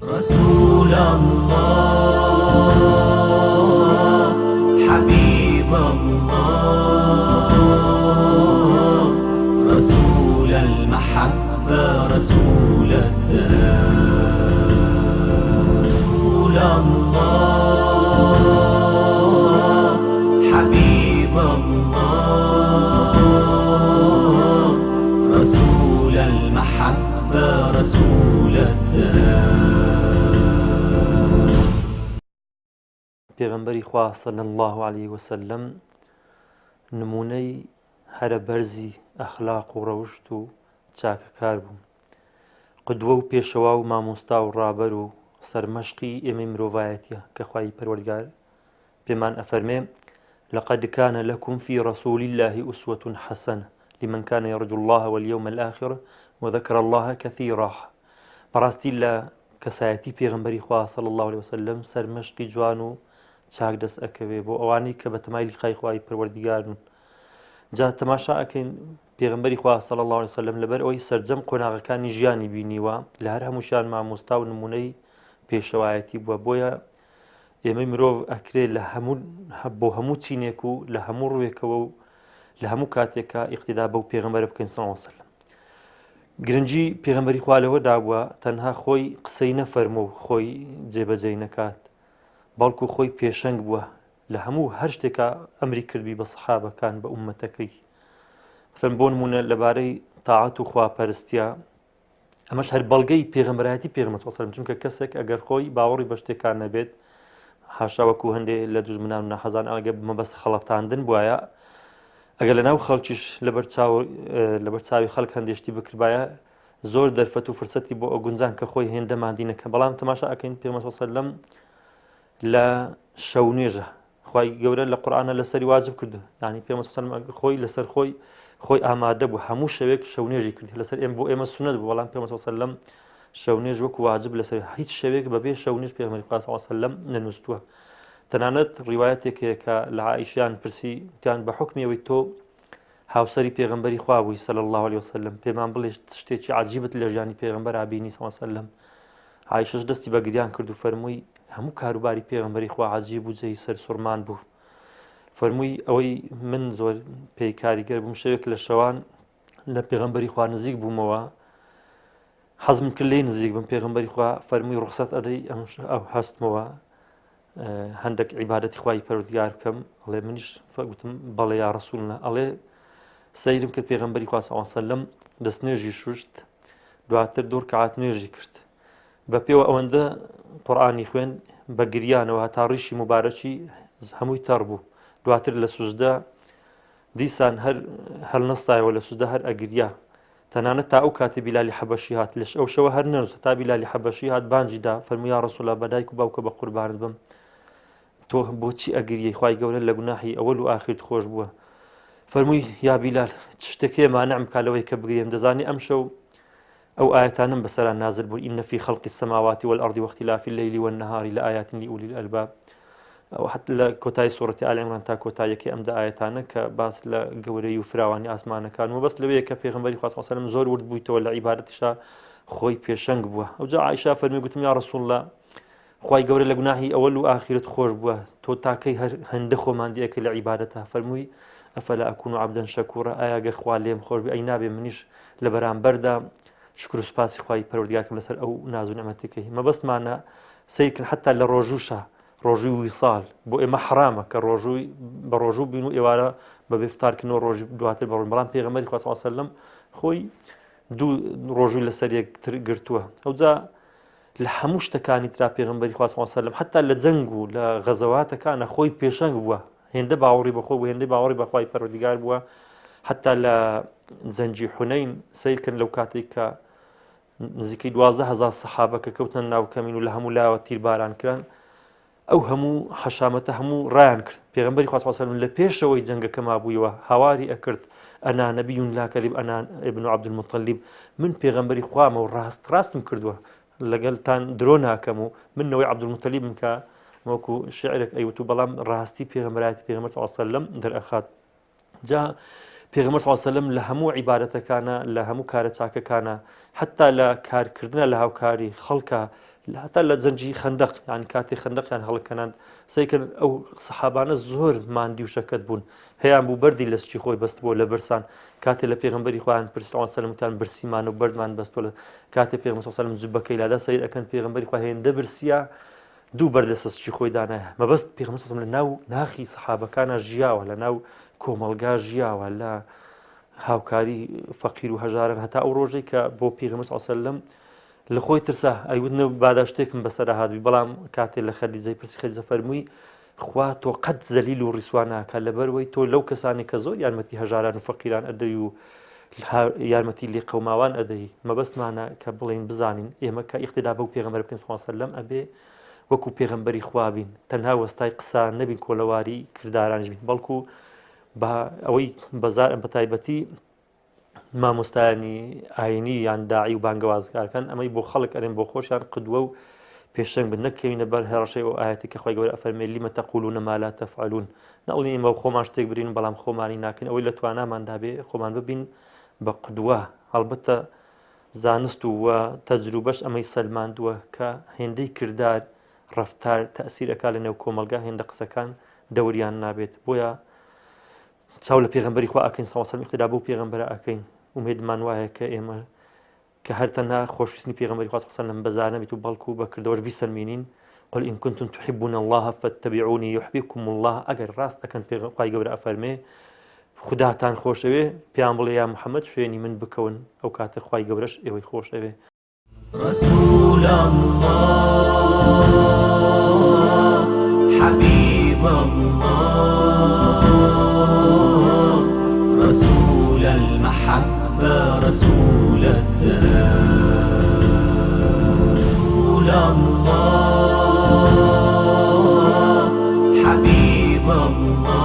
رسول الله حبيب الله رسول المحبة رسول السلام رسول الله حبيب الله رسول المحبة رسول السلام. پێغەمبەری خوا صلی الله عليه وسلم نمونەی هەرە بەرزی ئەخلاق و ڕەوشت و چاکەکار بوو، قودوە و پێشەوا و مامۆستا و ڕابەر و سەرمەشقی ئێمەی مرۆڤایەتیە کە خوای پەروەردگار پێمان ئەفەرمێ لقد كان لكم في رسول الله أسوة حسنة لمن كان يرجو الله واليوم الآخر وذكر الله كثيرا. بەڕاستی لە کەسایەتی پێغەمبەری خوا صلی الله عليه وسلم سەرمەشقی جوان و چاک دەست ئەکەوێ بۆ ئەوانی کە بە تەمای لیقای خوای پەروەردگارن. جا تەماشا ئەکەین پێغەمبەری خوا صلی الله عليه وسلم لەبەر ئەوەی سەرجەم قۆناغەکانی ژیانی بینیوە لە هەر هەمووشیان مامۆستا و نمونەی پێشەوایەتی بووە. بۆیە ئێمەی مرۆڤ ئەکرێ لە بۆ هەموو چینێک و لە هەموو ڕوویەکەوە و لە هەموو کاتێکە ئیقتیدا بەو پێغەمبەرە بکەین صلی الله عليه وسلم. گرنگی پێغەمبەری خوا لەوەدا بووە تەنها خۆی قسەی نەفەرموو و خۆی جێبەجێ نەکات، بەڵکو خۆی پێشەنگ بووە لە هەموو هەر شتێکە ئەمری کردبی بە سەحابەکان بە ئوممەتەکەی. مثلا بۆ نمونە لەبارەی تاعەت و خواپەرستیە، ئەمەش هەر بەڵگەی پێغەمبەرایەتی پێغەمبەر صلی الله عليه وسلم، چونکە کەسێک ئەگەر خۆی باوەڕی بە شتێکان نەبێت، حاشا وەکو هەندێک لە دوژمنان و نەحەزان ئەگە مەبەست خەڵەتاندن بووایە، ئەگەر لە ناو خەڵکیش لەبەر چاوی خەڵک هەندێشتی بکربایە زۆر دەرفەت و فرسەتی بۆ ئەو گونجان کە خۆی هێندە مادینەکە. بەڵام تەماشا ئەکەین پێغەمبەر صلی الله عليه وسلم لە شەو نوێژە خوای گەورە لە قورئانە لەسەری واجب کردو، یعنی پێغەمبەر صلی الله عليه وسلم خۆی لەسەر خۆی ئامادە بوو هەموو شەوێک شەو نوێژی کردی لەسەر بۆ ئێمە سونەت بوو. بەڵام پێغەمبەر صلی الله عليه وسلم شەو نوێژ وەکو واجب لەسەر هیچ شەوێک بەبێ شەو نوێژ پێغەمبەری خوا صلی الله عليه وسلم نەنووسووە. تەنانەت ڕیوایەتێکەیە کە لە عائیشەیان پرسی وتیان بە حوکمی ئەوەی تۆ هاوسەری پێغەمبەری خوا بووی صلی الله عليه وسلم، پێمان بڵێ شتێکی عەجیبت لە ژیانی پێغەمبەر بینی صلی الله عليه وسلم. عایشەش دەستی بە گریان کرد و فەرمووی هەموو کاروباری پێغەمبەری خوا عەجیب و جێی سەر سوورمان بوو. فەرمووی ئەوەی من زۆر پێی کاریگەر بووم، شەوێک لە شەوان لە پێغەمبەری خوا نزیک بوومەوە، حەزم کرد لێی نزیک بم. پێغەمبەری خوا فەرمووی ڕوخسەت ئەدەی ئەو هەستمەوە هەندێک عیبادەتی خوای پەروەردگار بکەم؟ ئەڵێ منیش گوتم بەڵێ یا ڕەسوولنا. ئەڵێ سەیرم کرد پێغەمبەری خوا صلی الله عليه وسلم دەست نوێژی شوشت، دواتر دوو ڕکعات نوێژی کرد، بە پێوە ئەوەندە قورئانی خوێن بە گریانەوە هەتا ڕیشی مبارەکی هەمووی تەڕ بوو. دواتر لە سوژدە دیسان هەر نەستایەوە لە سوژدە هەر ئەگریا، تەنانەت تا ئەو کاتێ بیلالی حەبەشی هات لەش ئەو شەوە هەر نەنووسە تا بیلالی حەبەشی هات بانجی دا فەرمووی یا ڕەسوولە بە دایک و باوکە بە قوربانت بم، تۆ بۆچی ئەگریەی؟ خوای گەورە لە گوناحی ئەوەل و ئاخرت خۆش بووە. فەرمووی یا بیلال شتێکی مانعم کا لەوەی کە بگرێم؟ دەزانی ئەم شەو ئەو ئاەتانم بەسەران نازل بوون ئین فی خەڵقی السەماوات والأرض واختلاف الليل والنهار لآيات لأولي الألباب. ئەو حتی لە کۆتایی سوورەتی ئالی عیمران تا کۆتاییەکەی ئەمدا ئاەتانە کە باس لە گەورەی و فراوانی ئاسمانەکان و بەس لەوەیە کە پێغەمبەری خوا صلی الله عليه وسلم زۆر ورد بوویتەوە لە عیبادەتیشا خۆی پێشەنگ بووە. ئەوجا عایشە فەرمی گوتم یا ڕەسوولڵا خوای گەورە لە گوناحی ئەوەل و ئاخرت خۆش بووە، تۆ تاکەی هەندە خۆماندی ئەکەی لە عیبادەتە. فەرمووی ئەفەلا ئەکون عەبدەن شەکوورا، ئایا گەر خوا لێم خۆش بێ ئەی نابێ منیش لە بەرامبەردا شکر و سوپاسی خوای پەروەردگارکەم لەسەر ئەو ناز و نعمەتەکەی. مەبەستمانە سیرکن حتا لە ڕۆژووشە ڕۆژووی ویساڵ بۆ ئێمە حرامە کە بە ڕۆژوو بین و ئێوارە بە بێفتارکردنەوە ڕۆژی دواتر بەڕۆژ. بەڵام پێغەمبەری خوا صلی الله عليه وسلم خۆی دوو ڕۆژووی لەسەر یەکتر گرتووە. ئەوجا لە هەموو شتەکانی ترا پێغەمبەری خوا صلی الله عليه وسلم حتا لە جەنگ و لە غەزەواتەکانە خۆی پێشەنگ بووە، هێندە باوەڕی بەخۆ بوو، هێندەی باوەڕی بە خوای پەروەردگار بووە. حتا لە جەنگی حونەین سیرکن لەو کاتێک کە نزیکەی 12,000 سەحابە کە کەوتنە ناو کەمین و لە هەموو لاوە تیرباران کران، ئەو هەموو حەشامەتە هەموو ڕایان کرد. پێغەمبەری خوا صلی الله عليه وسلم لە پێشەوەی جەنگەکە مابوویەوە هاواری ئەکرد ئەنا نەبی لا کەذب ئەنا ئیبن عەبدولموطەلیب، من پێغەمبەری خوامە و ڕاستم کردووە لەگەڵتان درۆ ناکەم و منەوەی عەبدولموطەلیبم کە وەکو شعرێک ئەیوت و بەڵام ڕاستی پێغەمبەرایەتی پێغەمبەر صلی الله عليه وسلم دەرئەخات. جا پێغەمبەر صلی الله علیه وسلم لە هەموو عیبادەتەکانە لە هەموو کارە چاکەکانە حتا لە کارکردنە لە هاوکاری خەڵکە حتا لە جەنگی خەندەق یان کاتی خەندەقیان هەڵکەنان سەیکرد ئەو سەحابانە زۆر ماندی و شەکەت بوون هەیان بوو بەردی لە سکی خۆی بەست بۆ لە برسان کاتێ لە پێغەمبەری خۆیان پرسی صلی الله علیه وسلم وتیان برسیمان و بەردمان بەستۆ لە کاتێ پێغەمبەر صلی الله علیه وسلم جوبەکەی لادا سەیر ئەکەن پێغەمبەری خوا هێندە برسیە دوو بەر لە سەسکی خۆی دانایە مەبەست پێغەمبەر صلی الله علیه وسلم لە ناو ناخی سەحابەکانە ژیاوە لە ناو کۆمەڵگا ژیاوە لە هاوکاری فەقیر و هەژارن هەتا ئەو ڕۆژەی کە بۆ پێغەمبەر صلی الله علیه وسلم لە خۆی ترسا ئەیوتنە بادا شتێکم بەسەرا هاتووی بەڵام کاتێ لە خەدیجەی پرسی خەدیجە فەرمووی خوا تۆ قەت زەلیل و ڕیسوان ناکات لەبەرەوەی تۆ لەو کەسانی کە زۆر یارمەتی هەژاران و فەقیران ئەدەی و یارمەتی لێ قەوماوان ئەدەی مەبەستمانە کە بڵێن بزانین ئێمە کە ئیقتیدا بەو پێغەمبەر بکەین صلی الله علیه وسلم ئەبێ وەکو پێغەمبەری خوا بین تەنها وەستای قسە نەبین کۆلەواری کردارانش بین بەڵکو بە ئەوەی بەزار بە تایبەتی مامۆستایانی ئاینی یان داعی و بانگەوازگارەکان ئەمەی بۆ خەڵک ئەرێن بۆ خۆشیان قدوە و پێشەنگ بن نەکەوینە بەر هێڕەشەی ئەو ئاەتی کە خۆی گەورە ئەفەرمێ لیمە تەقولون ما لا تفعلون نەڵێن ئێمە خۆمان شتێک برین بەڵام خۆمانی ناکەین ئەوەی لە تواناماندا بێ خۆمان ببین بە قدوە هەڵبەتە زانست و تەجروبەش ئەمەی سەلماندووە کە هێندەی کردار ڕەفتار تەئسیرەکە لە نێو کۆمەلگا هێندە قسەکان دەوریان نابێت بۆیە چاو لە پێغەمبەری خوا ئەکەین صلی الله علیه وسلم اقتدا بۆ پێغەمبەرە ئەکەین ومێدمان وایە کە ئێمە کە هەر تەنها خۆشویستنی پێغەمبەری خوا صلی الله علیه وسلم بەزار نەبێت و بەڵکو بەکردەوەش بیسەلمێنین قل إن كنتم تحبون الله فاتبعوني يحببكم الله ئەگەر ڕاست ئەکەن پێغەمبەری گەورە ئەفەرمێ خوداتان خۆشەوێ پێیان بڵێ یا محەممەد شوێنی من بکەون ئەو کاتە خوای گەورەش ئێوەی خۆشەوێ رسول الله حبيب الله رسول المحبة رسول السلام رسول الله حبيب الله